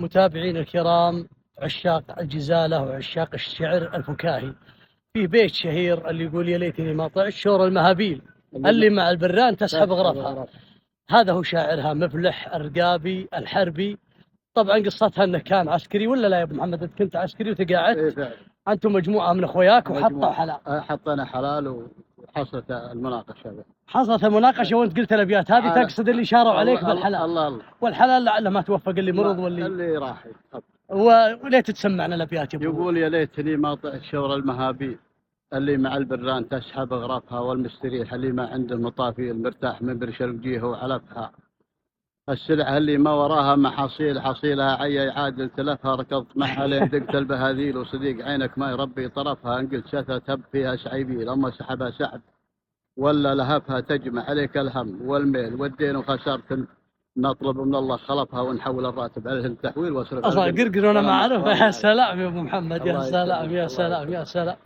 متابعين الكرام، عشاق الجزالة وعشاق الشعر الفكاهي، في بيت شهير اللي يقول يا ليتني ما طعت شور المهابيل اللي مع البران تسحب غرفها. هذا هو شاعرها مفلح الرقابي الحربي. طبعا قصتها انه كان عسكري، ولا لا يا ابو محمد؟ انت كنت عسكري وتقاعدت انتم مجموعه من اخوياك وحطوا حلال. حطينا حلال وحصلت المناقشه. حصلت المناقشه وانت قلت الابيات هذه تقصد اللي شاروا عليك بالحلال. الله والحلال لعله ما توفق، اللي مرض اللي راح. وليت تسمعنا الابيات يا ابو. يقول يا ليتني ما طعت شور المهابيل اللي مع البران تسحب غرفها، والمستريح اللي ما عنده مطافيل مرتاح من برش الوجيه وعلفها. السلعة اللي ما وراها محاصيل حصيلها عيا يعادل تلفها، ركضت معها لين دقت البهاذيل وصديق عينك ما يربي طرفها. ان قلت شثت هب فيها شعيبيل، اما سحبها سحب ولا لهفها تجمع عليك الهم والميل والدين وخسرت. نطلب من الله خلفها ونحول الراتب عليه التحويل واصرف. اصلا قرقر وانا ما اعرفها. يا سلام يا ابو محمد، يا سلام يا سلام يا سلام.